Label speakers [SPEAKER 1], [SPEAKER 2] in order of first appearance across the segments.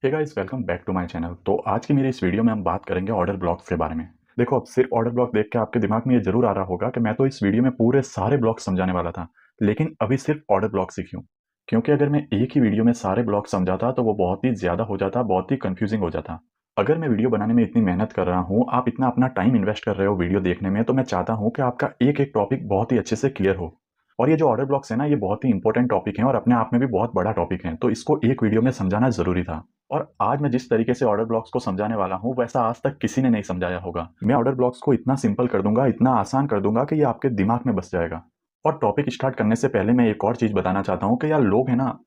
[SPEAKER 1] Hey guys, welcome back to my channel. तो आज की मेरी इस वीडियो में हम बात करेंगे ऑर्डर ब्लॉक्स के बारे में। देखो, अब सिर्फ ऑर्डर ब्लॉक देख के आपके दिमाग में ये जरूर आ रहा होगा कि मैं तो इस वीडियो में पूरे सारे ब्लॉक समझाने वाला था, लेकिन अभी सिर्फ ऑर्डर ब्लॉक ही क्यों? क्योंकि अगर मैं एक ही वीडियो में सारे ब्लॉक समझाता तो वो बहुत ही ज्यादा हो जाता, बहुत ही कंफ्यूजिंग हो जाता। अगर मैं वीडियो बनाने में इतनी मेहनत कर रहा हूँ, आप इतना अपना टाइम इन्वेस्ट कर रहे हो वीडियो देखने में, तो मैं चाहता हूँ कि आपका एक एक टॉपिक बहुत ही अच्छे से क्लियर हो। और ये जो ऑर्डर ब्लॉक्स है ना, ये बहुत ही इंपॉर्टेंट टॉपिक है और अपने आप में भी बहुत बड़ा टॉपिक है, तो इसको एक वीडियो में समझाना जरूरी था। और आज मैं जिस तरीके से ऑर्डर ब्लॉक्स को समझाने वाला हूँ, वैसा आज तक किसी ने नहीं समझाया होगा। मैं ऑर्डर ब्लॉक्स को इतना सिंपल कर दूंगा, इतना आसान कर दूंगा कि ये आपके दिमाग में बस जाएगा। और टॉपिक स्टार्ट करने से पहले मैं एक और चीज बताना चाहता हूँ कि यार, लोग है ना,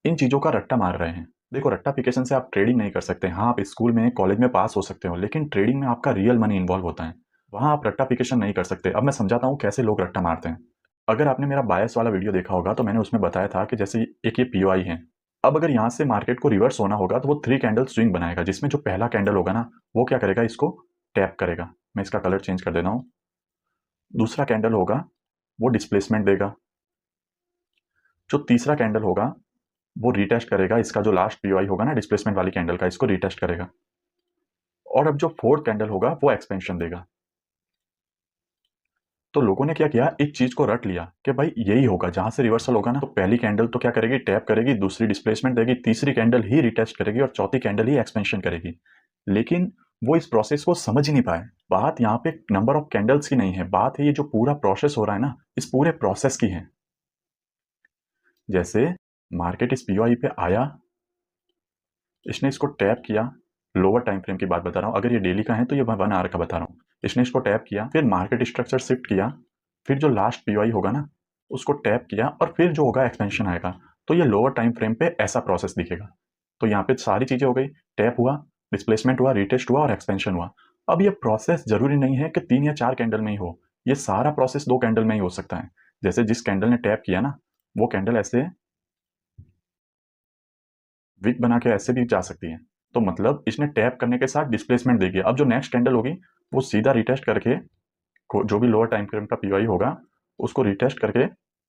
[SPEAKER 1] इन चीजों का रट्टा मार रहे हैं। देखो, रट्टाफिकेशन से आप ट्रेडिंग नहीं कर सकते। हाँ, आप स्कूल में कॉलेज में पास हो सकते हो, लेकिन ट्रेडिंग में आपका रियल मनी इन्वॉल्व होता है। वहां आप रट्टाफिकेशन नहीं कर सकते। अब मैं समझाता हूँ कैसे लोग रट्टा मारते हैं। अगर आपने मेरा बायस वाला वीडियो देखा होगा तो मैंने उसमें बताया था कि जैसे एक ये पीओआई है। अब अगर यहाँ से मार्केट को रिवर्स होना होगा तो वो 3 कैंडल स्विंग बनाएगा, जिसमें जो पहला कैंडल होगा ना, वो क्या करेगा, इसको टैप करेगा। मैं इसका कलर चेंज कर देता हूँ। दूसरा कैंडल होगा, वो डिस्प्लेसमेंट देगा। जो तीसरा कैंडल होगा, वो रीटेस्ट करेगा। इसका जो लास्ट पीओआई होगा ना डिस्प्लेसमेंट वाली कैंडल का, इसको रीटेस्ट करेगा। और अब जो फोर्थ कैंडल होगा, वो एक्सपेंशन देगा। तो लोगों ने क्या किया, एक चीज को रट लिया कि भाई यही होगा, जहां से रिवर्सल होगा ना, तो पहली कैंडल तो क्या करेगी, टैप करेगी, दूसरी डिस्प्लेसमेंट देगी, तीसरी कैंडल ही रिटेस्ट करेगी और चौथी कैंडल ही एक्सपेंशन करेगी। लेकिन वो इस प्रोसेस को समझ ही नहीं पाए। बात यहाँ पे नंबर ऑफ कैंडल्स की नहीं है, बात है ये जो पूरा प्रोसेस हो रहा है ना, इस पूरे प्रोसेस की है। जैसे मार्केट इस पीओआई पे आया, इसने इसको टैप किया। लोअर टाइम फ्रेम की बात बता रहा हूँ, अगर ये डेली का है तो ये 1 आवर का बता रहा हूँ। इसने इसको टैप किया, फिर मार्केट स्ट्रक्चर शिफ्ट किया, फिर जो लास्ट पीओआई होगा ना, उसको टैप किया, और फिर जो होगा एक्सपेंशन आएगा। तो ये लोअर टाइम फ्रेम पे ऐसा प्रोसेस दिखेगा। तो यहाँ पे सारी चीजें हो गई, टैप हुआ, डिस्प्लेसमेंट हुआ, रिटेस्ट हुआ और एक्सपेंशन हुआ। अब ये प्रोसेस जरूरी नहीं है कि 3 या 4 कैंडल में ही हो। ये सारा प्रोसेस 2 कैंडल में ही हो सकता है। जैसे जिस कैंडल ने टैप किया ना, वो कैंडल ऐसे विक बना के ऐसे भी जा सकती है। तो मतलब इसने टैप करने के साथ डिस्प्लेसमेंट देगी। अब जो नेक्स्ट कैंडल होगी, वो सीधा रिटेस्ट करके जो भी लोअर टाइम फ्रेम का पीओआई होगा, उसको रिटेस्ट करके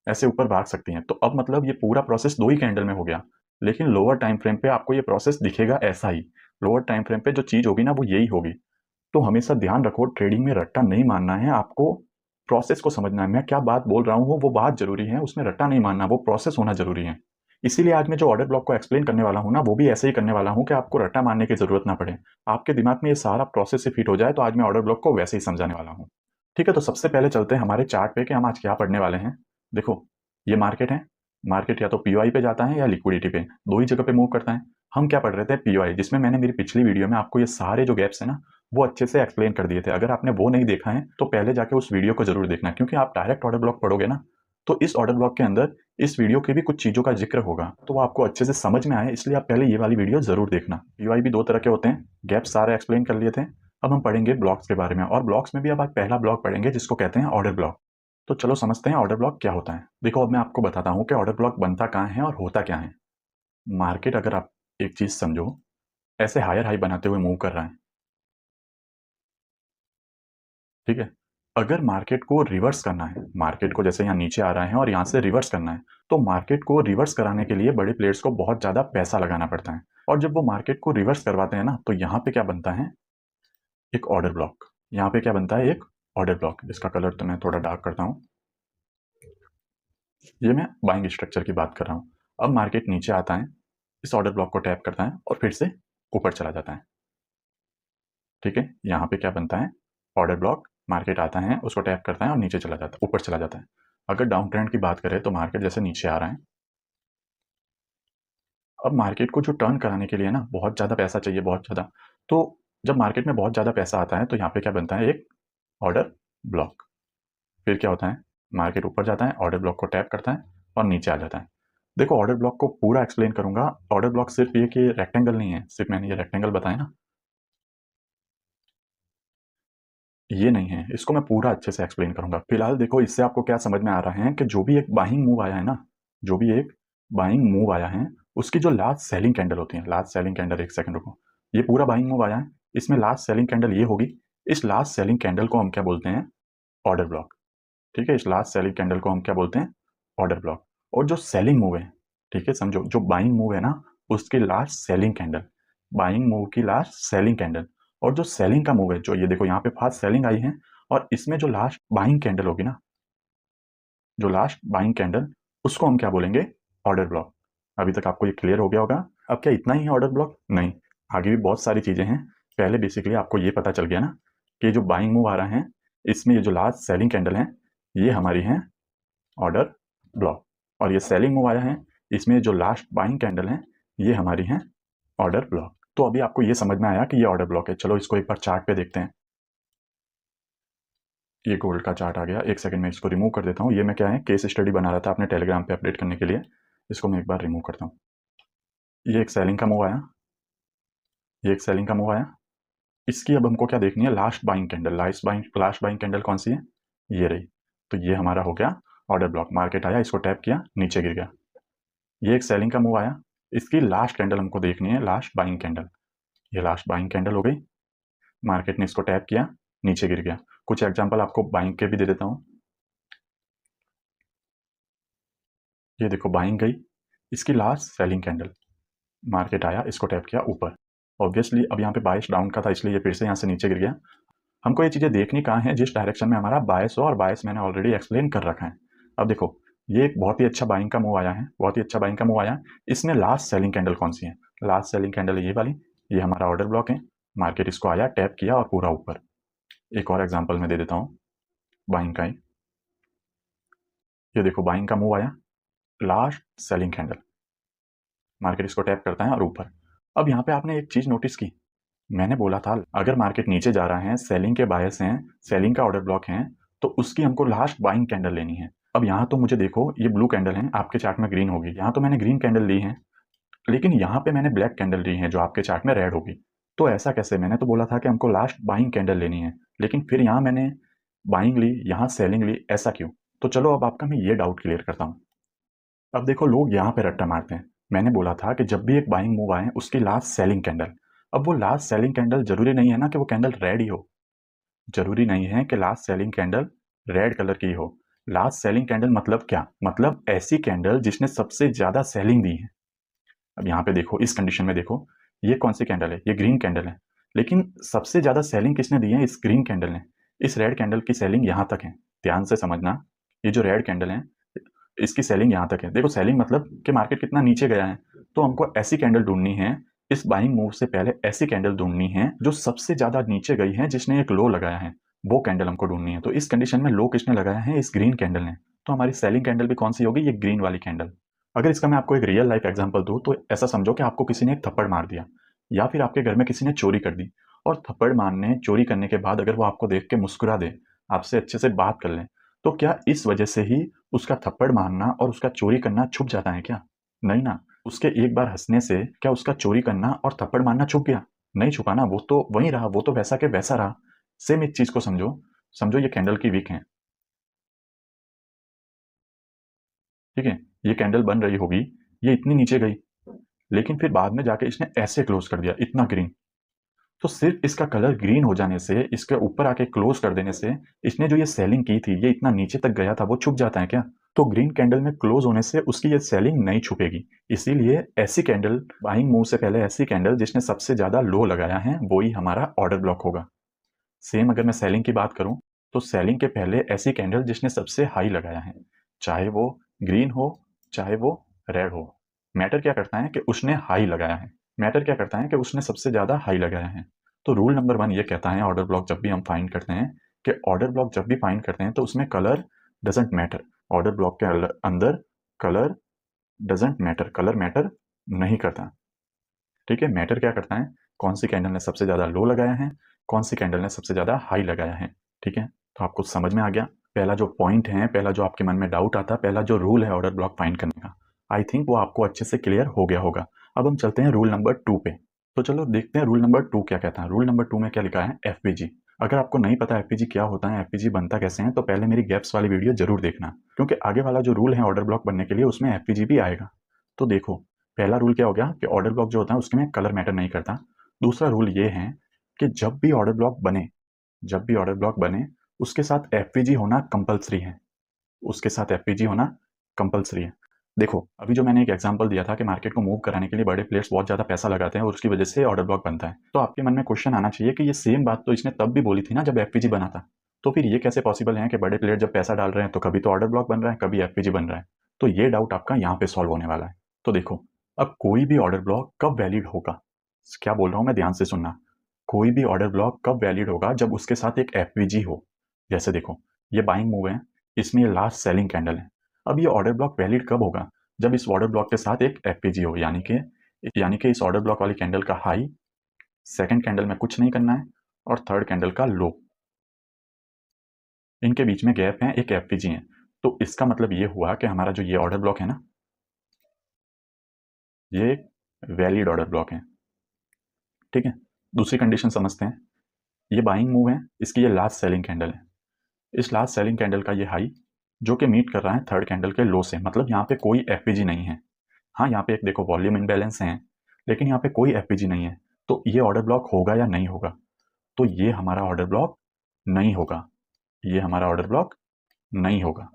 [SPEAKER 1] ऐसे ऊपर भाग सकती हैं। तो अब मतलब ये पूरा प्रोसेस 2 ही कैंडल में हो गया। लेकिन लोअर टाइम फ्रेम पे आपको ये प्रोसेस दिखेगा ऐसा ही। लोअर टाइम फ्रेम पे जो चीज होगी ना, वो यही होगी। तो हमेशा ध्यान रखो, ट्रेडिंग में रट्टा नहीं मारना है आपको। प्रोसेस को समझना है। मैं क्या बात बोल रहा हूँ वो बात जरूरी है, उसमें रट्टा नहीं मारना, वो प्रोसेस होना जरूरी है। इसीलिए आज मैं जो ऑर्डर ब्लॉक को एक्सप्लेन करने वाला हूँ ना, वो भी ऐसे ही करने वाला हूँ कि आपको रट्टा मारने की जरूरत ना पड़े। आपके दिमाग में ये सारा प्रोसेस से फिट हो जाए, तो आज मैं ऑर्डर ब्लॉक को वैसे ही समझाने वाला हूँ। ठीक है, तो सबसे पहले चलते हैं हमारे चार्ट पे कि हम आज क्या पढ़ने वाले हैं। देखो, ये मार्केट है। मार्केट या तो पीओआई पे जाता है या लिक्विडिटी पे, दो ही जगह पे मूव करता है। हम क्या पढ़ रहे थे, पीओआई, जिसमें मैंने मेरी पिछली वीडियो में आपको ये सारे जो गैप्स है ना, वो अच्छे से एक्सप्लेन कर दिए थे। अगर आपने वो नहीं देखा है तो पहले जाके उस वीडियो को जरूर देखना, क्योंकि आप डायरेक्ट ऑर्डर ब्लॉक पढ़ोगे ना, तो इस ऑर्डर ब्लॉक के अंदर इस वीडियो की भी कुछ चीजों का जिक्र होगा, तो वो आपको अच्छे से समझ में आए। इसलिए आप पहले ये वाली वीडियो जरूर देखना। पीओआई भी 2 तरह के होते हैं, गैप सारे एक्सप्लेन कर लिए थे। अब हम पढ़ेंगे ब्लॉक्स के बारे में, और ब्लॉक्स में भी अब आज पहला ब्लॉक पढ़ेंगे जिसको कहते हैं ऑर्डर ब्लॉक। तो चलो समझते हैं ऑर्डर ब्लॉक क्या होता है। देखो, अब मैं आपको बताता हूँ कि ऑर्डर ब्लॉक बनता कहाँ है और होता क्या है। मार्केट, अगर आप एक चीज समझो, ऐसे हायर हाई बनाते हुए मूव कर रहा है, ठीक है। अगर मार्केट को रिवर्स करना है, मार्केट को जैसे यहाँ नीचे आ रहा है और यहाँ से रिवर्स करना है, तो मार्केट को रिवर्स कराने के लिए बड़े प्लेयर्स को बहुत ज्यादा पैसा लगाना पड़ता है। और जब वो मार्केट को रिवर्स करवाते हैं ना, तो यहाँ पे क्या बनता है, एक ऑर्डर ब्लॉक। यहाँ पे क्या बनता है, एक ऑर्डर ब्लॉक। इसका कलर तो मैं थोड़ा डार्क करता हूँ। ये मैं बाइंग स्ट्रक्चर की बात कर रहा हूँ। अब मार्केट नीचे आता है, इस ऑर्डर ब्लॉक को टैप करता है और फिर से ऊपर चला जाता है। ठीक है, यहाँ पे क्या बनता है, ऑर्डर ब्लॉक। मार्केट आता है, उसको टैप करता है और नीचे चला जाता है, ऊपर चला जाता है। अगर डाउन ट्रेंड की बात करें तो मार्केट जैसे नीचे आ रहा है। अब मार्केट को जो टर्न कराने के लिए ना, बहुत ज़्यादा पैसा चाहिए, बहुत ज़्यादा। तो जब मार्केट में बहुत ज़्यादा पैसा आता है तो यहाँ पे क्या बनता है, एक ऑर्डर ब्लॉक। फिर क्या होता है, मार्केट ऊपर जाता है, ऑर्डर ब्लॉक को टैप करता है और नीचे आ जाता है। देखो, ऑर्डर ब्लॉक को पूरा एक्सप्लेन करूंगा। ऑर्डर ब्लॉक सिर्फ ये कि रेक्टेंगल नहीं है, सिर्फ मैंने ये रेक्टेंगल बताया ना, ये नहीं है। इसको मैं पूरा अच्छे से एक्सप्लेन करूंगा। फिलहाल देखो, इससे आपको क्या समझ में आ रहा है कि जो भी एक बाइंग मूव आया है ना, जो भी एक बाइंग मूव आया है, उसकी जो लास्ट सेलिंग कैंडल होती है, लास्ट सेलिंग कैंडल, एक सेकंड रुको, ये पूरा बाइंग मूव आया है, इसमें लास्ट सेलिंग कैंडल ये होगी। इस लास्ट सेलिंग कैंडल को हम क्या बोलते हैं, ऑर्डर ब्लॉक। ठीक है, इस लास्ट सेलिंग कैंडल को हम क्या बोलते हैं, ऑर्डर ब्लॉक। और जो सेलिंग मूव है, ठीक है, समझो, जो बाइंग मूव है ना, उसकी last selling candle, buying move की लास्ट सेलिंग कैंडल, और जो सेलिंग का मूव है, जो ये देखो यहाँ पे फास्ट सेलिंग आई है, और इसमें जो लास्ट बाइंग कैंडल होगी ना, जो लास्ट बाइंग कैंडल, उसको हम क्या बोलेंगे? Order block. अभी तक आपको ये क्लियर हो गया होगा। अब क्या इतना ही है ऑर्डर ब्लॉक? नहीं, आगे भी बहुत सारी चीज़ें हैं। पहले बेसिकली आपको ये पता चल गया ना कि जो बाइंग मूव आ रहा है, इसमें ये जो लास्ट सेलिंग कैंडल है, ये हमारी है ऑर्डर ब्लॉक, और ये सेलिंग मूव आया है, इसमें जो लास्ट बाइंग कैंडल है, ये हमारी है ऑर्डर ब्लॉक। तो अभी आपको ये समझ में आया कि ये ऑर्डर ब्लॉक है। चलो इसको एक बार चार्ट पे देखते हैं। ये गोल्ड का चार्ट आ गया। एक सेकंड में इसको रिमूव कर देता हूँ। ये मैं क्या है, केस स्टडी बना रहा था अपने टेलीग्राम पे अपडेट करने के लिए। इसको मैं एक बार रिमूव करता हूँ। ये एक सेलिंग का मूव आया, ये एक सेलिंग का मूव आया। इसकी अब हमको क्या देखनी है? Last buying candle. Last buying candle कौन सी है? ये रही। तो ये हमारा हो गया ऑर्डर ब्लॉक। मार्केट आया, इसको टैप किया, नीचे गिर गया। ये एक सेलिंग का मूव आया, इसकी लास्ट कैंडल हमको देखनी है, लास्ट बाइंग कैंडल। ये लास्ट बाइंग कैंडल हो गई। मार्केट ने इसको टैप किया, नीचे गिर गया। कुछ एग्जांपल आपको बाइंग के भी दे देता हूँ। ये देखो बाइंग गई, इसकी लास्ट सेलिंग कैंडल। मार्केट आया, इसको टैप किया ऊपर। ऑब्वियसली अब यहाँ पे बायस डाउन का था, इसलिए ये फिर से यहाँ से नीचे गिर गया। हमको ये चीज़ें देखनी कहाँ है? जिस डायरेक्शन में हमारा बायस हो, और बायस मैंने ऑलरेडी एक्सप्लेन कर रखा है। अब देखो, ये एक बहुत ही अच्छा बाइंग का मूव आया है, बहुत ही अच्छा बाइंग का मूव आया है। इसमें लास्ट सेलिंग कैंडल कौन सी है? लास्ट सेलिंग कैंडल ये वाली। ये हमारा ऑर्डर ब्लॉक है। मार्केट इसको आया, टैप किया और पूरा ऊपर। एक और एग्जाम्पल मैं दे देता हूँ बाइंग का ही। ये देखो बाइंग का मूव आया, लास्ट सेलिंग कैंडल। मार्केट इसको टैप करता है और ऊपर। अब यहाँ पे आपने एक चीज़ नोटिस की, मैंने बोला था अगर मार्केट नीचे जा रहा है, सेलिंग के बायस हैं, सेलिंग का ऑर्डर ब्लॉक है, तो उसकी हमको लास्ट बाइंग कैंडल लेनी है। अब यहाँ तो मुझे देखो ये ब्लू कैंडल है, आपके चार्ट में ग्रीन होगी। यहाँ तो मैंने ग्रीन कैंडल ली है, लेकिन यहाँ पे मैंने ब्लैक कैंडल ली है जो आपके चार्ट में रेड होगी। तो ऐसा कैसे? मैंने तो बोला था कि हमको लास्ट बाइंग कैंडल लेनी है, लेकिन फिर यहाँ मैंने बाइंग ली, यहाँ सेलिंग ली, ऐसा क्यों? तो चलो अब आपका मैं ये डाउट क्लियर करता हूँ। अब देखो लोग यहाँ पे रट्टा मारते हैं। मैंने बोला था कि जब भी एक बाइंग मूव आए, उसकी लास्ट सेलिंग कैंडल। अब वो लास्ट सेलिंग कैंडल जरूरी नहीं है ना कि वो कैंडल रेड ही हो। जरूरी नहीं है कि last selling candle red colour की हो। लास्ट सेलिंग कैंडल मतलब क्या? मतलब ऐसी कैंडल जिसने सबसे ज्यादा सेलिंग दी है। अब यहाँ पे देखो, इस कंडीशन में देखो, ये कौन सी कैंडल है? ये ग्रीन कैंडल है, लेकिन सबसे ज्यादा सेलिंग किसने दी है? इस ग्रीन कैंडल ने। इस रेड कैंडल की सेलिंग यहाँ तक है, ध्यान से समझना। ये जो रेड कैंडल है, इसकी सेलिंग यहाँ तक है। देखो सेलिंग मतलब कि मार्केट कितना नीचे गया है, तो हमको ऐसी कैंडल ढूंढनी है, इस बाइंग मूव से पहले ऐसी कैंडल ढूंढनी है जो सबसे ज्यादा नीचे गई है, जिसने एक लो लगाया है, वो कैंडल हमको ढूंढनी है। तो इस कंडीशन में लो किसने लगाया है? इस ग्रीन कैंडल ने। तो हमारी सेलिंग कैंडल भी कौन सी होगी? ये ग्रीन वाली कैंडल। अगर इसका मैं आपको एक रियल लाइफ एग्जांपल दूं, तो ऐसा समझो कि आपको किसी ने एक थप्पड़ मार दिया, या फिर आपके घर में किसी ने चोरी कर दी, और थप्पड़ मारने, चोरी करने के बाद अगर वो आपको देख के मुस्कुरा दे, आपसे अच्छे से बात कर ले, तो क्या इस वजह से ही उसका थप्पड़ मारना और उसका चोरी करना छुप जाता है क्या? नहीं ना। उसके एक बार हंसने से क्या उसका चोरी करना और थप्पड़ मारना छुप गया? नहीं छुपा ना, वो तो वहीं रहा, वो तो वैसा के वैसा रहा। सेम एक चीज को समझो, समझो ये कैंडल की विक है, ठीक है? ये कैंडल बन रही होगी, ये इतनी नीचे गई, लेकिन फिर बाद में जाके इसने ऐसे क्लोज कर दिया, इतना ग्रीन। तो सिर्फ इसका कलर ग्रीन हो जाने से, इसके ऊपर आके क्लोज कर देने से, इसने जो ये सेलिंग की थी, ये इतना नीचे तक गया था, वो छुप जाता है क्या? तो ग्रीन कैंडल में क्लोज होने से उसकी ये सेलिंग नहीं छुपेगी। इसीलिए ऐसी कैंडल, बाइंग मूव से पहले ऐसी कैंडल जिसने सबसे ज्यादा लो लगाया है, वो ही हमारा ऑर्डर ब्लॉक होगा। सेम अगर मैं सेलिंग की बात करूं, तो सेलिंग के पहले ऐसी कैंडल जिसने सबसे हाई लगाया है, चाहे वो ग्रीन हो, चाहे वो रेड हो, मैटर क्या करता है कि उसने हाई लगाया है। मैटर क्या करता है कि उसने सबसे ज़्यादा हाई लगाया है। तो रूल नंबर 1 ये कहता है, ऑर्डर ब्लॉक जब भी हम फाइंड करते हैं, कि ऑर्डर ब्लॉक जब भी फाइंड करते हैं तो उसमें colour doesn't matter. Order block के अंदर colour doesn't matter, colour matter नहीं करता। ठीक है? मैटर क्या करता है? कौन सी कैंडल ने सबसे ज़्यादा लो लगाया है, कौन सी कैंडल ने सबसे ज़्यादा हाई लगाया है। ठीक है? तो आपको समझ में आ गया। पहला जो पॉइंट है, पहला जो आपके मन में डाउट आता, पहला जो रूल है ऑर्डर ब्लॉक फाइंड करने का, आई थिंक वो आपको अच्छे से क्लियर हो गया होगा। अब हम चलते हैं रूल नंबर 2 पे। तो चलो देखते हैं रूल नंबर 2 क्या कहता है। रूल नंबर 2 में क्या लिखा है? एफपीजी। अगर आपको नहीं पता एफपीजी क्या होता है, एफपीजी बनता कैसे है, तो पहले मेरी गैप्स वाली वीडियो जरूर देखना, क्योंकि आगे वाला जो रूल है ऑर्डर ब्लॉक बनने के लिए, उसमें एफपीजी भी आएगा। तो देखो, पहला रूल क्या हो गया कि ऑर्डर ब्लॉक जो होता है उसके में कलर मैटर नहीं करता। दूसरा रूल ये है कि जब भी ऑर्डर ब्लॉक बने, जब भी ऑर्डर ब्लॉक बने, उसके साथ एफपीजी होना कंपलसरी है। उसके साथ एफपीजी होना कंपलसरी है। देखो, अभी जो मैंने एक एग्जांपल दिया था कि मार्केट को मूव कराने के लिए बड़े प्लेयर्स बहुत ज़्यादा पैसा लगाते हैं और उसकी वजह से ऑर्डर ब्लॉक बनता है। तो आपके मन में क्वेश्चन आना चाहिए कि ये सेम बात तो इसने तब भी बोली थी ना जब एफपीजी बना था। तो फिर ये कैसे पॉसिबल है कि बड़े प्लेयर जब पैसा डाल रहे हैं तो कभी तो ऑर्डर ब्लॉक बन रहा है, कभी एफपीजी बन रहा है। तो ये डाउट आपका यहाँ पे सॉल्व होने वाला है। तो देखो, अब कोई भी ऑर्डर ब्लॉक कब वैलिड होगा? क्या बोल रहा हूँ मैं, ध्यान से सुनना। कोई भी ऑर्डर ब्लॉक कब वैलिड होगा? जब उसके साथ एक एफपीजी हो। जैसे देखो, ये बाइंग मूव है, इसमें ये लास्ट सेलिंग कैंडल है। अब ये ऑर्डर ब्लॉक वैलिड कब होगा? जब इस ऑर्डर ब्लॉक के साथ एक एफपीजी हो, यानी कि इस ऑर्डर ब्लॉक वाली कैंडल का हाई, सेकंड कैंडल में कुछ नहीं करना है, और थर्ड कैंडल का लो, इनके बीच में गैप है, एक एफपीजी है। तो इसका मतलब ये हुआ कि हमारा जो ये ऑर्डर ब्लॉक है ना, ये वैलिड ऑर्डर ब्लॉक है। ठीक है, दूसरी कंडीशन समझते हैं। ये बाइंग मूव है, इसकी ये लास्ट सेलिंग कैंडल है। इस लास्ट सेलिंग कैंडल का ये हाई जो कि मीट कर रहा है थर्ड कैंडल के लो से, मतलब यहाँ पे कोई एफपीजी नहीं है। हाँ, यहाँ पे एक देखो वॉल्यूम इम्बैलेंस है, लेकिन यहाँ पे कोई एफपीजी नहीं है। तो ये ऑर्डर ब्लॉक होगा या नहीं होगा? तो ये हमारा ऑर्डर ब्लॉक नहीं होगा। ये हमारा ऑर्डर ब्लॉक नहीं होगा।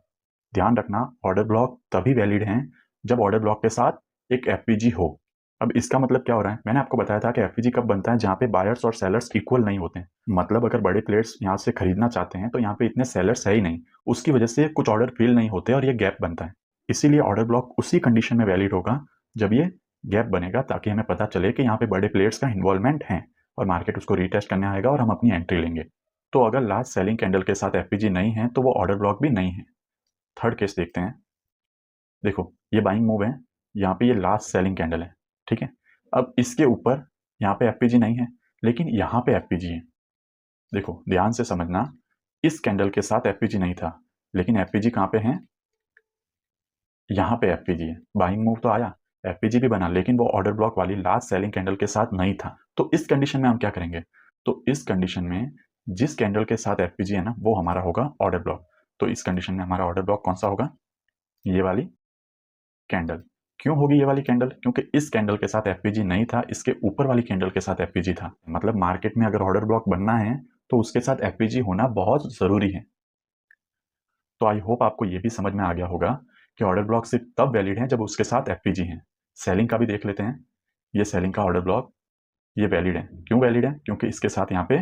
[SPEAKER 1] ध्यान रखना, ऑर्डर ब्लॉक तभी वैलिड हैं जब ऑर्डर ब्लॉक के साथ एक एफपीजी हो। अब इसका मतलब क्या हो रहा है? मैंने आपको बताया था कि एफपीजी कब बनता है, जहाँ पे बायर्स और सेलर्स इक्वल नहीं होते हैं। मतलब अगर बड़े प्लेयर्स यहाँ से खरीदना चाहते हैं तो यहाँ पे इतने सेलर्स है ही नहीं, उसकी वजह से कुछ ऑर्डर फिल नहीं होते और ये गैप बनता है। इसीलिए ऑर्डर ब्लॉक उसी कंडीशन में वैलिड होगा जब ये गैप बनेगा, ताकि हमें पता चले कि यहाँ पे बड़े प्लेयर्स का इन्वॉल्वमेंट है और मार्केट उसको रीटेस्ट करने आएगा और हम अपनी एंट्री लेंगे। तो अगर लास्ट सेलिंग कैंडल के साथ एफपीजी नहीं है तो वो ऑर्डर ब्लॉक भी नहीं है। थर्ड केस देखते हैं। देखो, ये बाइंग मूव है, यहाँ पे ये लास्ट सेलिंग कैंडल है। ठीक है, अब इसके ऊपर यहाँ पे एफपीजी नहीं है, लेकिन यहाँ पे एफपीजी है। देखो ध्यान से समझना, इस कैंडल के साथ एफपीजी नहीं था, लेकिन एफपीजी कहाँ पे है? यहाँ पे एफपीजी है। बाइंग मूव तो आया, एफपीजी भी बना, लेकिन वो ऑर्डर ब्लॉक वाली लास्ट सेलिंग कैंडल के साथ नहीं था। तो इस कंडीशन में हम क्या करेंगे? तो इस कंडीशन में जिस कैंडल के साथ एफपीजी है ना, वो हमारा होगा ऑर्डर ब्लॉक। तो इस कंडीशन में हमारा ऑर्डर ब्लॉक कौन सा होगा? ये वाली कैंडल। क्यों होगी ये वाली कैंडल? क्योंकि इस कैंडल के साथ एफपीजी नहीं था, इसके ऊपर वाली कैंडल के साथ एफपीजी था। मतलब मार्केट में अगर ऑर्डर ब्लॉक बनना है तो उसके साथ एफपीजी होना बहुत जरूरी है। तो आई होप आपको ये भी समझ में आ गया होगा कि ऑर्डर ब्लॉक सिर्फ तब वैलिड है जब उसके साथ एफपीजी है। सेलिंग का भी देख लेते हैं। ये सेलिंग का ऑर्डर ब्लॉक, ये वैलिड है। क्यों वैलिड है? क्योंकि इसके साथ यहाँ पे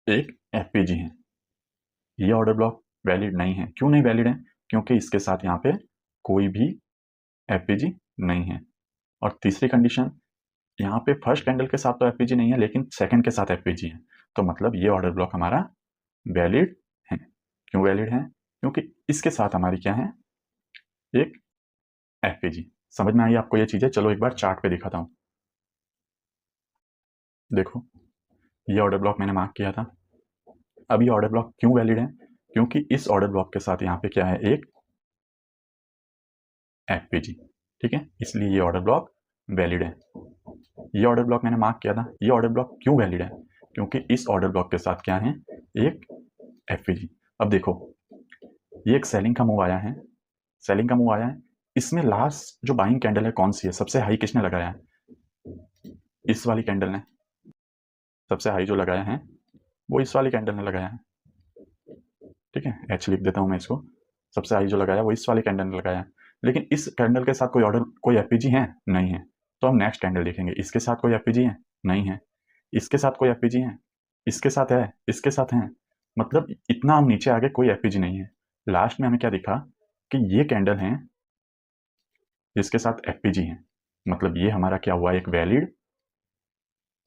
[SPEAKER 1] एक एफपीजी है। ये ऑर्डर ब्लॉक वैलिड नहीं है। क्यों नहीं वैलिड है? क्योंकि इसके साथ यहाँ पे कोई भी एफपीजी नहीं है। और तीसरी कंडीशन, यहाँ पे फर्स्ट कैंडल के साथ तो एफपीजी नहीं है, लेकिन सेकंड के साथ एफपीजी है। तो मतलब ये ऑर्डर ब्लॉक हमारा वैलिड है। क्यों वैलिड है? क्योंकि इसके साथ हमारी क्या है? एक एफपीजी। समझ में आई आपको ये चीजें? चलो एक बार चार्ट पे दिखाता हूँ। देखो, ये ऑर्डर ब्लॉक मैंने मार्क किया था। अब ये ऑर्डर ब्लॉक क्यों वैलिड है? क्योंकि इस ऑर्डर ब्लॉक के साथ यहाँ पे क्या है? एक एफपीजी। ठीक है, इसलिए ये ऑर्डर ब्लॉक वैलिड है। ये ऑर्डर ब्लॉक मैंने मार्क किया था। ये ऑर्डर ब्लॉक क्यों वैलिड है? क्योंकि इस ऑर्डर ब्लॉक के साथ क्या है? एक एफपीजी। अब देखो, ये एक सेलिंग का मूव आया है। सेलिंग का मूव आया है, इसमें लास्ट जो बाइंग कैंडल है कौन सी है? सबसे हाई किसने लगाया है? इस वाली कैंडल ने। सबसे हाई जो लगाया है वो इस वाली कैंडल ने लगाया है। ठीक है, एच लिख देता हूं मैं इसको। सबसे हाई जो लगाया वो इस वाली कैंडल ने लगाया है, लेकिन इस कैंडल के साथ कोई एफपीजी है? नहीं है। तो हम नेक्स्ट कैंडल देखेंगे। इसके साथ कोई एफपीजी है? नहीं है। इसके साथ कोई एफपीजी है? इसके साथ है, इसके साथ है। मतलब इतना हम नीचे आगे कोई एफपीजी नहीं है। लास्ट में हमें क्या दिखा कि ये कैंडल है जिसके साथ एफपीजी है। मतलब ये हमारा क्या हुआ? एक वैलिड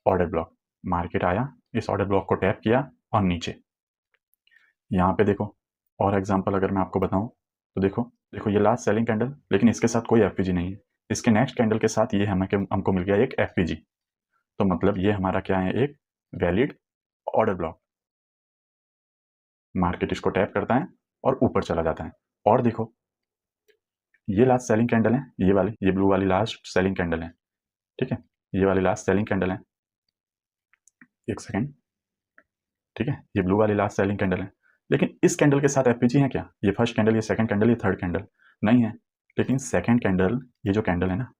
[SPEAKER 1] ऑर्डर ब्लॉक। मार्केट आया, इस ऑर्डर ब्लॉक को टैप किया और नीचे। यहाँ पे देखो, और एग्जांपल अगर मैं आपको बताऊं तो देखो, देखो ये लास्ट सेलिंग कैंडल, लेकिन इसके साथ कोई एफपीजी नहीं है। इसके नेक्स्ट कैंडल के साथ ये हमें हमको मिल गया एक एफपीजी। तो मतलब ये हमारा क्या है? एक वैलिड ऑर्डर ब्लॉक। मार्केट इसको टैप करता है और ऊपर चला जाता है। और देखो, ये लास्ट सेलिंग कैंडल है, ये ब्लू वाली लास्ट सेलिंग कैंडल है। ठीक है, ये वाली लास्ट सेलिंग कैंडल है। एक सेकेंड। ठीक है, ये ब्लू वाली लास्ट सेलिंग कैंडल है, लेकिन इस कैंडल के साथ एफपीजी है क्या? ये फर्स्ट कैंडल, ये सेकंड कैंडल, ये थर्ड कैंडल नहीं है। लेकिन सेकंड कैंडल, ये जो कैंडल है ना,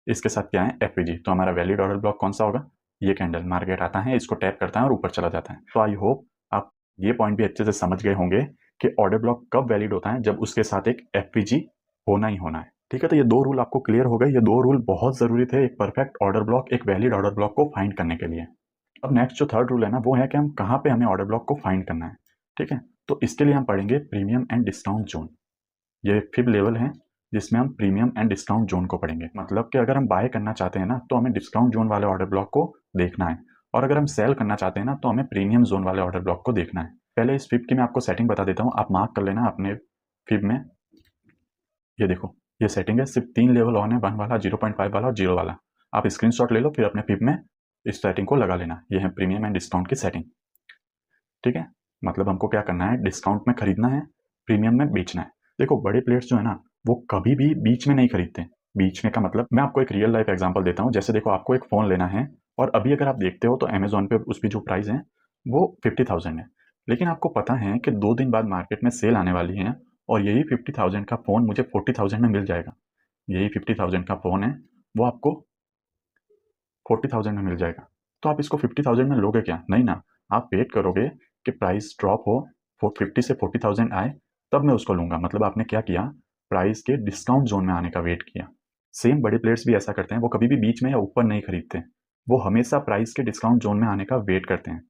[SPEAKER 1] इसके साथ क्या है? एफपीजी। तो हमारा वैलिड ऑर्डर ब्लॉक कौन सा होगा? ये कैंडल। मार्केट आता है, इसको टैप करता है और ऊपर चला जाता है। तो आई होप आप ये पॉइंट भी अच्छे से समझ गए होंगे कि ऑर्डर ब्लॉक कब वैलिड होता है, जब उसके साथ एक एफपीजी होना ही होना है। ठीक है, तो ये 2 रूल आपको क्लियर हो गए। ये 2 रूल बहुत ज़रूरी थे एक परफेक्ट ऑर्डर ब्लॉक, एक वैलिड ऑर्डर ब्लॉक को फाइंड करने के लिए। अब नेक्स्ट जो थर्ड रूल है ना, वो है कि हम कहाँ पे हमें ऑर्डर ब्लॉक को फाइंड करना है। ठीक है, तो इसके लिए हम पढ़ेंगे प्रीमियम एंड डिस्काउंट जोन। ये एक 5th लेवल है जिसमें हम प्रीमियम एंड डिस्काउंट जोन को पढ़ेंगे। मतलब कि अगर हम बाय करना चाहते हैं ना, तो हमें डिस्काउंट जोन वाले ऑर्डर ब्लॉक को देखना है, और अगर हम सेल करना चाहते हैं ना, तो हमें प्रीमियम जोन वाले ऑर्डर ब्लॉक को देखना है। पहले इस फिब की मैं आपको सेटिंग बता देता हूँ, आप मार्क कर लेना अपने फिब में। ये देखो, ये सेटिंग है, सिर्फ 3 लेवल ऑन है, 1 वाला, 0.5 वाला और 0 वाला। आप स्क्रीनशॉट ले लो, फिर अपने फिब में इस सेटिंग को लगा लेना। ये है प्रीमियम एंड डिस्काउंट की सेटिंग। ठीक है, मतलब हमको क्या करना है, डिस्काउंट में खरीदना है, प्रीमियम में बेचना है। देखो बड़े प्लेयर्स जो है ना, वो कभी भी बीच में नहीं खरीदते। बीच में का मतलब, मैं आपको एक रियल लाइफ एग्जांपल देता हूँ। जैसे देखो, आपको एक फ़ोन लेना है, और अभी अगर आप देखते हो तो अमेजोन पे उसकी जो प्राइस है वो 50,000 है। लेकिन आपको पता है कि 2 दिन बाद मार्केट में सेल आने वाली है, और यही 50,000 का फ़ोन मुझे 40,000 में मिल जाएगा। यही 50,000 का फ़ोन है, वो आपको 40,000 में मिल जाएगा। तो आप इसको 50,000 में लोगे क्या? नहीं ना, आप वेट करोगे कि प्राइस ड्रॉप हो, 50 से 40,000 आए, तब मैं उसको लूँगा। मतलब आपने क्या किया, प्राइस के डिस्काउंट ज़ोन में आने का वेट किया। सेम बड़े प्लेयर्स भी ऐसा करते हैं, वो कभी भी बीच में या ऊपर नहीं खरीदते। वो हमेशा प्राइस के डिस्काउंट ज़ोन में आने का वेट करते हैं।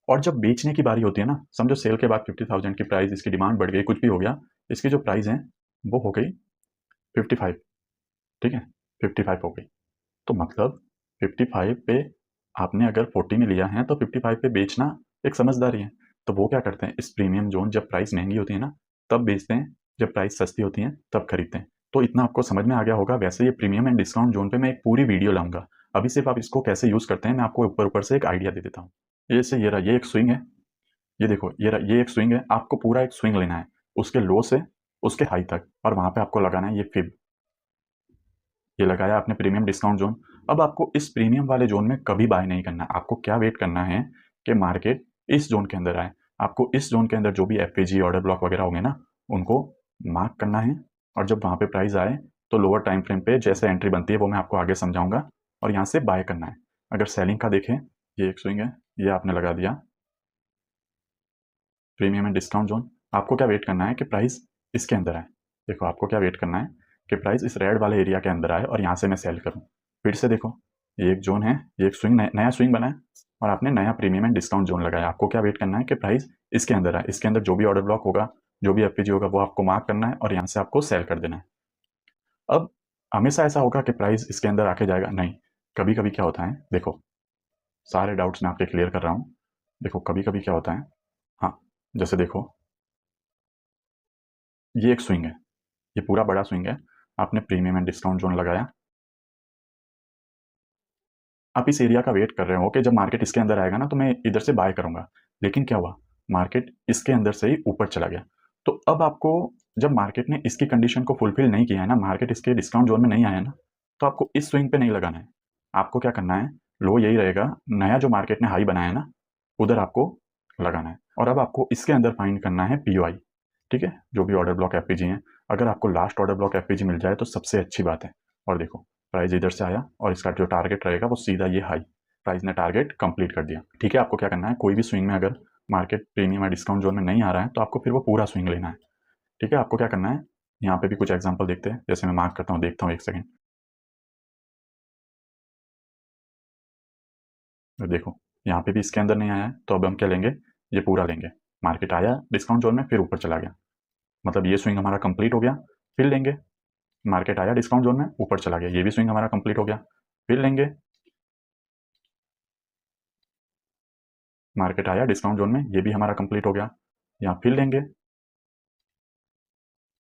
[SPEAKER 1] और जब बेचने की बारी होती है ना, समझो सेल के बाद 50,000 की प्राइस, इसकी डिमांड बढ़ गई, कुछ भी हो गया, इसकी जो प्राइस है वो हो गई 55। ठीक है, 55 हो गई। तो मतलब 55 पे आपने अगर 40 में लिया है, तो 55 पे बेचना एक समझदारी है। तो वो क्या करते हैं, इस प्रीमियम जोन जब प्राइस महंगी होती है ना, तब बेचते हैं, जब प्राइस सस्ती होती है तब खरीदते हैं। तो इतना आपको समझ में आ गया होगा। वैसे ये प्रीमियम एंड डिस्काउंट जोन पे मैं एक पूरी वीडियो लाऊंगा। अभी सिर्फ आप इसको कैसे यूज़ करते हैं, मैं आपको ऊपर ऊपर से एक आइडिया दे देता हूँ। जैसे ये रहा, ये एक स्विंग है। ये देखो, ये रहा, ये एक स्विंग है। आपको पूरा एक स्विंग लेना है, उसके लो से उसके हाई तक, और वहां पे आपको लगाना है ये फिब। ये लगाया आपने प्रीमियम डिस्काउंट जोन। अब आपको इस प्रीमियम वाले जोन में कभी बाय नहीं करना। आपको क्या वेट करना है कि मार्केट इस जोन के अंदर आए। आपको इस जोन के अंदर जो भी एफपीजी ऑर्डर ब्लॉक वगैरह होंगे ना, उनको मार्क करना है, और जब वहाँ पे प्राइस आए तो लोअर टाइम फ्रेम पे जैसे एंट्री बनती है वो मैं आपको आगे समझाऊंगा, और यहाँ से बाय करना है। अगर सेलिंग का देखें, ये एक स्विंग है, ये आपने लगा दिया प्रीमियम एंड डिस्काउंट जोन। आपको क्या वेट करना है कि प्राइस इसके अंदर आए। देखो, आपको क्या वेट करना है कि प्राइस इस रेड वाले एरिया के अंदर आए, और यहाँ से मैं सेल करूँ। फिर से देखो, ये एक जोन है, ये एक स्विंग, नया स्विंग बना है, और आपने नया प्रीमियम एंड डिस्काउंट जोन लगाया। आपको क्या वेट करना है कि प्राइस इसके अंदर आए। इसके अंदर जो भी ऑर्डर ब्लॉक होगा, जो भी एफपीजी होगा, वो आपको मार्क करना है, और यहाँ से आपको सेल कर देना है। अब हमेशा ऐसा होगा कि प्राइस इसके अंदर आके जाएगा? नहीं। कभी कभी क्या होता है, देखो, सारे डाउट्स मैं आपके क्लियर कर रहा हूँ। देखो, कभी कभी क्या होता है, हाँ, जैसे देखो, ये एक स्विंग है, ये पूरा बड़ा स्विंग है। आपने प्रीमियम एंड डिस्काउंट जोन लगाया। आप इस एरिया का वेट कर रहे हो कि जब मार्केट इसके अंदर आएगा ना, तो मैं इधर से बाय करूंगा। लेकिन क्या हुआ, मार्केट इसके अंदर से ही ऊपर चला गया। तो अब आपको, जब मार्केट ने इसकी कंडीशन को फुलफिल नहीं किया है ना, मार्केट इसके डिस्काउंट जोन में नहीं आया ना, तो आपको इस स्विंग पे नहीं लगाना है। आपको क्या करना है, लो यही रहेगा, नया जो मार्केट ने हाई बनाया ना, उधर आपको लगाना है। और अब आपको इसके अंदर फाइंड करना है पीओआई। ठीक है, जो भी ऑर्डर ब्लॉक एफपीजी हैं, अगर आपको लास्ट ऑर्डर ब्लॉक एफपीजी मिल जाए तो सबसे अच्छी बात है। और देखो, प्राइस इधर से आया, और इसका जो टारगेट रहेगा वो सीधा ये हाई, प्राइस ने टारगेट कंप्लीट कर दिया। ठीक है, आपको क्या करना है, कोई भी स्विंग में अगर मार्केट प्रीमियम या डिस्काउंट जोन में नहीं आ रहा है, तो आपको फिर वो पूरा स्विंग लेना है। ठीक है, आपको क्या करना है, यहाँ पे भी कुछ एग्जांपल देखते हैं। जैसे मैं मार्क करता हूँ, देखता हूँ, एक सेकंड। तो देखो, यहाँ पे भी इसके अंदर नहीं आया है, तो अब हम क्या लेंगे, ये पूरा लेंगे। मार्केट आया डिस्काउंट जोन में, फिर ऊपर चला गया, मतलब ये स्विंग हमारा कंप्लीट हो गया। फिर लेंगे, मार्केट आया डिस्काउंट जोन में, ऊपर चला गया, ये भी स्विंग हमारा कंप्लीट हो गया। फिर लेंगे, मार्केट आया डिस्काउंट जोन में, ये भी हमारा कंप्लीट हो गया। यहाँ फिर लेंगे,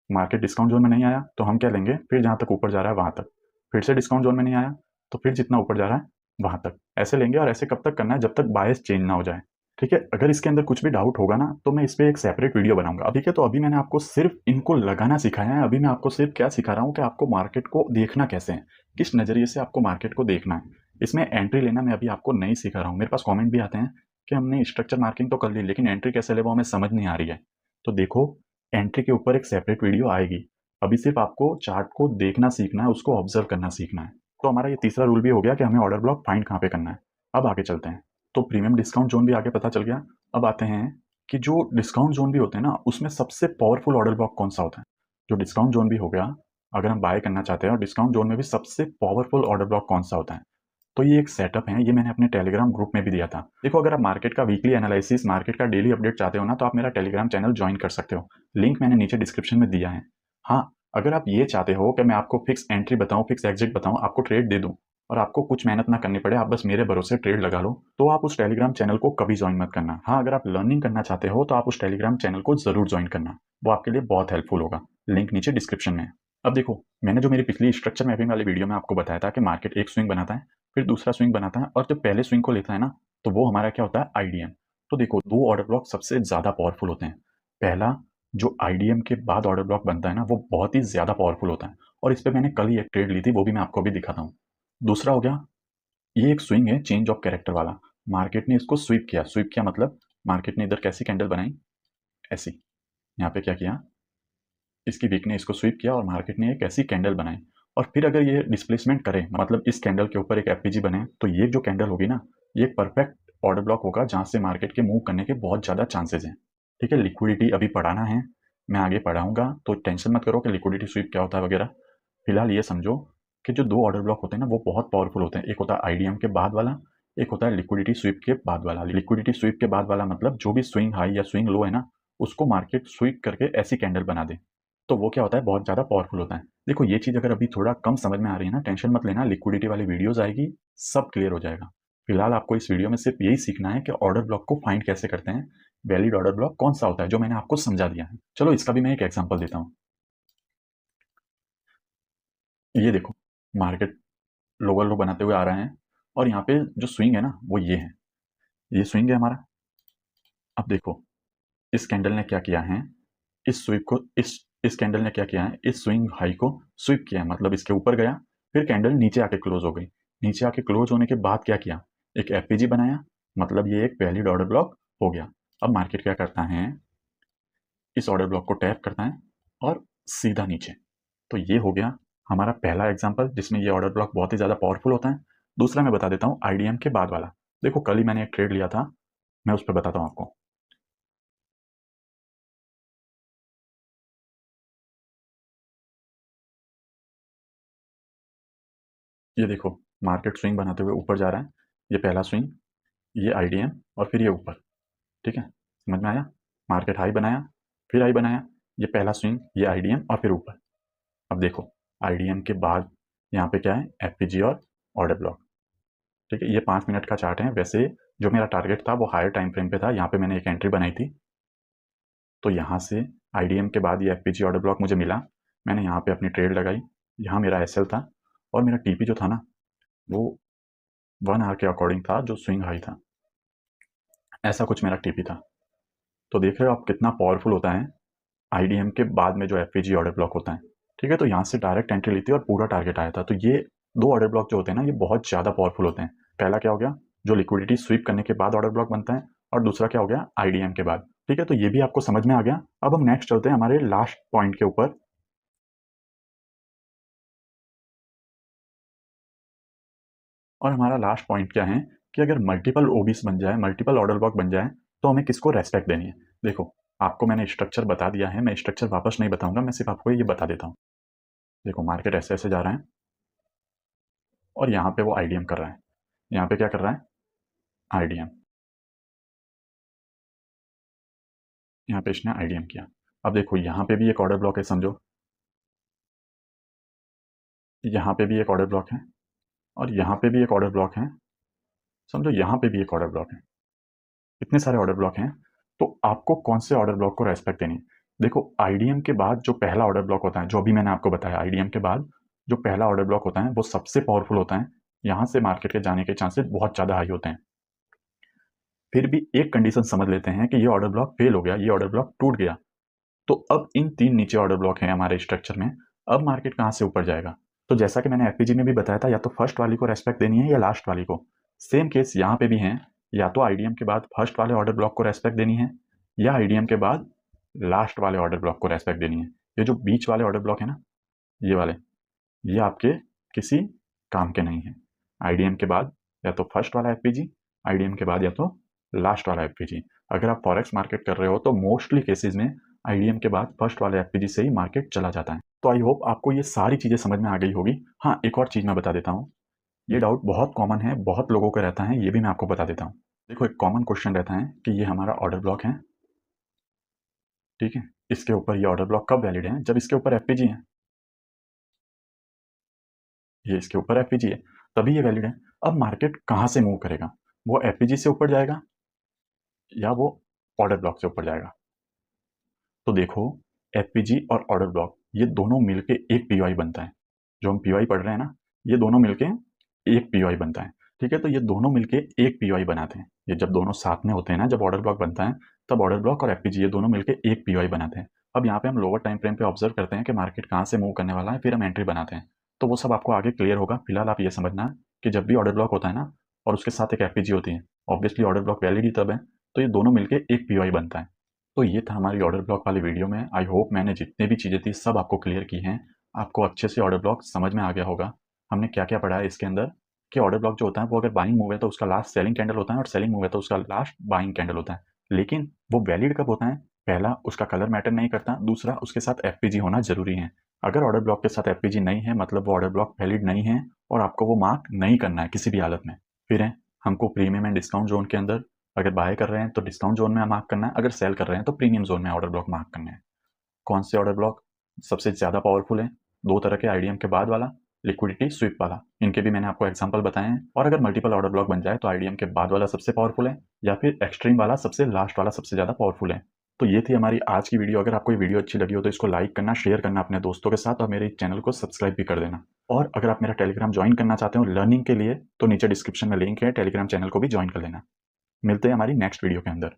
[SPEAKER 1] मार्केट डिस्काउंट जोन में नहीं आया, तो हम क्या लेंगे, फिर जहाँ तक ऊपर जा रहा है वहाँ तक। फिर से डिस्काउंट जोन में नहीं आया, तो फिर जितना ऊपर जा रहा है वहाँ तक। ऐसे लेंगे, और ऐसे कब तक करना है, जब तक बायस चेंज ना हो जाए। ठीक है, अगर इसके अंदर कुछ भी डाउट होगा ना, तो मैं इस पर एक सेपरेट वीडियो बनाऊंगा। ठीक है, तो अभी मैंने आपको सिर्फ इनको लगाना सिखाया है। अभी मैं आपको सिर्फ क्या सिखा रहा हूँ कि आपको मार्केट को देखना कैसे है, किस नज़रिए से आपको मार्केट को देखना है। इसमें एंट्री लेना मैं अभी आपको नहीं सिखा रहा हूँ। मेरे पास कॉमेंट भी आते हैं कि हमने स्ट्रक्चर मार्किंग तो कर ली, लेकिन एंट्री कैसे ले वो हमें समझ नहीं आ रही है। तो देखो, एंट्री के ऊपर एक सेपरेट वीडियो आएगी। अभी सिर्फ आपको चार्ट को देखना सीखना है, उसको ऑब्जर्व करना सीखना है। तो हमारा ये तीसरा रूल भी हो गया कि हमें ऑर्डर ब्लॉक फाइंड कहाँ पे करना है। अब आगे चलते हैं। तो प्रीमियम डिस्काउंट जोन भी आगे पता चल गया। अब आते हैं कि जो डिस्काउंट ज़ोन भी होते हैं ना, उसमें सबसे पावरफुल ऑर्डर ब्लॉक कौन-सा होता है? जो डिस्काउंट ज़ोन भी हो गया, अगर हम बाय करना चाहते हैं और डिस्काउंट ज़ोन में भी सबसे पावरफुल ऑर्डर ब्लॉक कौन-सा होता है? तो ये एक सेटअप है, ये मैंने अपने टेलीग्राम ग्रुप में भी दिया था। देखो, अगर आप मार्केट का वीकली एनालिसिस, मार्केट का डेली अपडेट चाहते हो ना, तो आप मेरा टेलीग्राम चैनल जॉइन कर सकते हो। लिंक मैंने नीचे डिस्क्रिप्शन में दिया है। हाँ, अगर आप ये चाहते हो कि मैं आपको फिक्स एंट्री बताऊँ, फिक्स एग्जिट बताऊँ, आपको ट्रेड दे दूँ और आपको कुछ मेहनत ना करनी पड़े, आप बस मेरे भरोसे ट्रेड लगा लो, तो आप उस टेलीग्राम चैनल को कभी जॉइन मत करना। हाँ, अगर आप लर्निंग करना चाहते हो, तो आप उस टेलीग्राम चैनल को ज़रूर जॉइन करना। वो आपके लिए बहुत हेल्पफुल होगा। लिंक नीचे डिस्क्रिप्शन में है। अब देखो, मैंने जो मेरी पिछली स्ट्रक्चर मैपिंग वाली वीडियो में आपको बताया था कि मार्केट एक स्विंग बनाता है, फिर दूसरा स्विंग बनाता है और जब पहले स्विंग को लेता है ना, तो वो हमारा क्या होता है, आईडीएम। तो देखो, 2 ऑर्डर ब्लॉक सबसे ज़्यादा पावरफुल होते हैं। पहला, जो आईडीएम के बाद ऑर्डर ब्लॉक बनता है ना, वो बहुत ही ज़्यादा पावरफुल होता है और इस पे मैंने कल ही एक ट्रेड ली थी, वो भी मैं आपको अभी दिखाता हूँ। दूसरा हो गया, ये एक स्विंग है चेंज ऑफ कैरेक्टर वाला। मार्केट ने इसको स्वीप किया मतलब मार्केट ने इधर कैसी कैंडल बनाई, ऐसी। यहाँ पे क्या किया, इसकी वीक ने इसको स्वीप किया और मार्केट ने एक ऐसी कैंडल बनाई और फिर अगर ये डिस्प्लेसमेंट करे, मतलब इस कैंडल के ऊपर एक एफपीजी बने, तो ये जो कैंडल होगी ना, ये एक परफेक्ट ऑर्डर ब्लॉक होगा जहां से मार्केट के मूव करने के बहुत ज़्यादा चांसेस हैं। ठीक है, लिक्विडिटी अभी पढ़ाना है, मैं आगे पढ़ाऊंगा, तो टेंशन मत करो कि लिक्विडिटी स्वीप क्या होता है वगैरह। फिलहाल ये समझो कि जो 2 ऑर्डर ब्लॉक होते हैं ना, वो बहुत पावरफुल होते हैं। एक होता है आईडीएम के बाद वाला, एक होता है लिक्विडिटी स्वीप के बाद वाला। लिक्विडिटी स्वीप के बाद वाला मतलब जो भी स्विंग हाई या स्विंग लो है ना, उसको मार्केट स्वीप करके ऐसी कैंडल बना दे, तो वो क्या होता है, बहुत ज़्यादा पावरफुल होता है। देखो, ये चीज़ अगर अभी थोड़ा कम समझ में आ रही है ना, टेंशन मत लेना, लिक्विडिटी वाली वीडियोस आएगी, सब क्लियर हो जाएगा। फिलहाल आपको इस वीडियो में सिर्फ यही सीखना है कि ऑर्डर ब्लॉक को फाइंड कैसे करते हैं, वैलिड ऑर्डर ब्लॉक कौन सा होता है, जो मैंने आपको समझा दिया है। चलो, इसका भी मैं एक एग्जाम्पल देता हूँ। ये देखो, मार्केट लोअर लो बनाते हुए आ रहे हैं और यहाँ पे जो स्विंग है ना, वो ये है, ये स्विंग है हमारा। अब देखो, इस कैंडल ने क्या किया है, इस स्वीप को इस कैंडल ने क्या किया है, इस स्विंग हाई को स्वीप किया है, मतलब इसके ऊपर गया, फिर कैंडल नीचे आके क्लोज हो गई। नीचे आके क्लोज होने के बाद क्या किया, एक एफपीजी बनाया, मतलब ये एक वैलिड ऑर्डर ब्लॉक हो गया। अब मार्केट क्या करता है, इस ऑर्डर ब्लॉक को टैप करता है और सीधा नीचे। तो ये हो गया हमारा पहला एग्जाम्पल जिसमें ये ऑर्डर ब्लॉक बहुत ही ज़्यादा पावरफुल होता है। दूसरा मैं बता देता हूँ आईडीएम के बाद वाला। देखो, कल ही मैंने एक ट्रेड लिया था, मैं उस पर बताता हूँ आपको। ये देखो, मार्केट स्विंग बनाते हुए ऊपर जा रहा है, ये पहला स्विंग, ये आईडीएम और फिर ये ऊपर। ठीक है, समझ में आया? मार्केट हाई बनाया, फिर हाई बनाया, ये पहला स्विंग, ये आईडीएम और फिर ऊपर। अब देखो, आईडीएम के बाद यहाँ पे क्या है, एफपीजी और ऑर्डर ब्लॉक। ठीक है, ये 5 मिनट का चार्ट है। वैसे जो मेरा टारगेट था वो हायर टाइम फ्रेम पे था, यहाँ पे मैंने एक एंट्री बनाई थी, तो यहाँ से आईडीएम के बाद ये एफपीजी ऑर्डर ब्लॉक मुझे मिला, मैंने यहाँ पे अपनी ट्रेड लगाई, यहाँ मेरा एसएल था और मेरा टीपी जो था ना, वो 1 आवर के अकॉर्डिंग था, जो स्विंग हाई था, ऐसा कुछ मेरा टीपी था। तो देख रहे हो आप कितना पावरफुल होता है आईडीएम के बाद में जो एफपीजी ऑर्डर ब्लॉक होता है। ठीक है, तो यहाँ से डायरेक्ट एंट्री ली थी और पूरा टारगेट आया था। तो ये 2 ऑर्डर ब्लॉक जो होते हैं ना, ये बहुत ज़्यादा पावरफुल होते हैं। पहला क्या हो गया, जो लिक्विडिटी स्वीप करने के बाद ऑर्डर ब्लॉक बनता है, और दूसरा क्या हो गया, आईडीएम के बाद। ठीक है, तो ये भी आपको समझ में आ गया। अब हम नेक्स्ट चलते हैं हमारे लास्ट पॉइंट के ऊपर। और हमारा लास्ट पॉइंट क्या है कि अगर मल्टीपल ओबीस बन जाए, मल्टीपल ऑर्डर ब्लॉक बन जाए, तो हमें किसको रेस्पेक्ट देनी है। देखो, आपको मैंने स्ट्रक्चर बता दिया है, मैं स्ट्रक्चर वापस नहीं बताऊंगा, मैं सिर्फ आपको ये बता देता हूँ। देखो, मार्केट ऐसे ऐसे जा रहा है और यहाँ पे वो आईडीएम कर रहा है, यहाँ पे क्या कर रहा है, आईडीएम, यहाँ पे इसने आईडीएम किया। अब देखो, यहाँ पे भी एक ऑर्डर ब्लॉक है समझो, यहाँ पे भी एक ऑर्डर ब्लॉक है और यहाँ पे भी एक ऑर्डर ब्लॉक है, समझो यहाँ पे भी एक ऑर्डर ब्लॉक है, इतने सारे ऑर्डर ब्लॉक हैं। तो आपको कौन से ऑर्डर ब्लॉक को रेस्पेक्ट देनी है। देखो, आईडीएम के बाद जो पहला ऑर्डर ब्लॉक होता है, जो अभी मैंने आपको बताया, आईडीएम के बाद जो पहला ऑर्डर ब्लॉक होता है वो सबसे पावरफुल होता है, यहाँ से मार्केट के जाने के चांसेस बहुत ज़्यादा हाई होते हैं। फिर भी एक कंडीशन समझ लेते हैं कि ये ऑर्डर ब्लॉक फेल हो गया, ये ऑर्डर ब्लॉक टूट गया, तो अब इन 3 नीचे ऑर्डर ब्लॉक हैं हमारे स्ट्रक्चर में, अब मार्केट कहाँ से ऊपर जाएगा। तो जैसा कि मैंने एफपीजी में भी बताया था, या तो फर्स्ट वाली को रेस्पेक्ट देनी है या लास्ट वाली को। सेम केस यहाँ पे भी है, या तो आईडीएम के बाद फर्स्ट वाले ऑर्डर ब्लॉक को रेस्पेक्ट देनी है, या आईडीएम के बाद लास्ट वाले ऑर्डर ब्लॉक को रेस्पेक्ट देनी है। ये जो बीच वाले ऑर्डर ब्लॉक है ना, ये वाले, ये आपके किसी काम के नहीं है। आईडीएम के बाद या तो फर्स्ट वाला एफपीजी, आईडीएम के बाद या तो लास्ट वाला एफपीजी। अगर आप फॉरेक्स मार्केट कर रहे हो तो मोस्टली केसेस में आईडीएम के बाद फर्स्ट वाले एफपीजी से ही मार्केट चला जाता है। तो आई होप आपको ये सारी चीज़ें समझ में आ गई होगी। हाँ, एक और चीज़ मैं बता देता हूँ, ये डाउट बहुत कॉमन है, बहुत लोगों को रहता है, ये भी मैं आपको बता देता हूँ। देखो, एक कॉमन क्वेश्चन रहता है कि ये हमारा ऑर्डर ब्लॉक है, ठीक है? इसके ऊपर ये ऑर्डर ब्लॉक कब वैलिड है? जब इसके ऊपर एफपीजी है। ये इसके ऊपर एफपीजी है, तभी ये वैलिड है। अब मार्केट कहाँ से मूव करेगा? वो एफपीजी से ऊपर जाएगा या वो ऑर्डर ब्लॉक से ऊपर जाएगा? तो देखो, एफपीजी और ऑर्डर ब्लॉक ये दोनों मिलके एक पीओआई बनता है। जो हम पीओआई पढ़ रहे हैं ना, ये दोनों मिलके एक पीओआई बनता है। ठीक है, तो ये दोनों मिलके एक पीओआई बनाते हैं। ये जब दोनों साथ में होते हैं ना, जब ऑर्डर ब्लॉक बनता है, तब ऑर्डर ब्लॉक और एफपीजी ये दोनों मिलके एक पीओआई बनाते हैं। अब यहाँ पे हम लोअर टाइम फ्रेम पे ऑब्जर्व करते हैं कि मार्केट कहाँ से मूव करने वाला है, फिर हम एंट्री बनाते हैं। तो वो सब आपको आगे क्लियर होगा। फिलहाल आप ये समझना कि जब भी ऑर्डर ब्लॉक होता है ना और उसके साथ एक एफपीजी होती है, ऑब्वियसली ऑर्डर ब्लॉक वैलिड ही तब है, तो ये दोनों मिलके एक पीओआई बनता है। तो ये था हमारी ऑर्डर ब्लॉक वाली वीडियो में। आई होप मैंने जितने भी चीज़ें थी सब आपको क्लियर की हैं। आपको अच्छे से ऑर्डर ब्लॉक समझ में आ गया होगा। हमने क्या क्या पढ़ा है इसके अंदर, कि ऑर्डर ब्लॉक जो होता है वो अगर बाइंग मूव है तो उसका लास्ट सेलिंग कैंडल होता है, और सेलिंग मूव है तो उसका लास्ट बाइंग कैंडल होता है। लेकिन वो वैलिड कब होता है? पहला, उसका कलर मैटर नहीं करता। दूसरा, उसके साथ एफपीजी होना जरूरी है। अगर ऑर्डर ब्लॉक के साथ एफपीजी नहीं है, मतलब वो ऑर्डर ब्लॉक वैलिड नहीं है और आपको वो मार्क नहीं करना है किसी भी हालत में। फिर है, हमको प्रीमियम एंड डिस्काउंट जोन के अंदर अगर बाय कर रहे हैं तो डिस्काउंट जोन में मार्क करना है, अगर सेल कर रहे हैं तो प्रीमियम जोन में ऑर्डर ब्लॉक मार्क करना है। कौन से ऑर्डर ब्लॉक सबसे ज़्यादा पावरफुल है? दो तरह के, आईडीएम के बाद वाला, लिक्विडिटी स्वीप वाला। इनके भी मैंने आपको एग्जांपल बताए हैं। और अगर मल्टीपल ऑर्डर ब्लॉक बन जाए तो आईडीएम के बाद वाला सबसे पावरफुल है, या फिर एक्सट्रीम वाला सबसे लास्ट वाला सबसे ज़्यादा पावरफुल है। तो ये थी हमारी आज की वीडियो। अगर आपको ये वीडियो अच्छी लगी हो तो इसको लाइक करना, शेयर करना अपने दोस्तों के साथ, और मेरे चैनल को सब्सक्राइब भी कर देना। और अगर आप मेरा टेलीग्राम ज्वाइन करना चाहते हो लर्निंग के लिए, तो नीचे डिस्क्रिप्शन में लिंक है, टेलीग्राम चैनल को भी ज्वाइन कर लेना। मिलते हैं हमारी नेक्स्ट वीडियो के अंदर।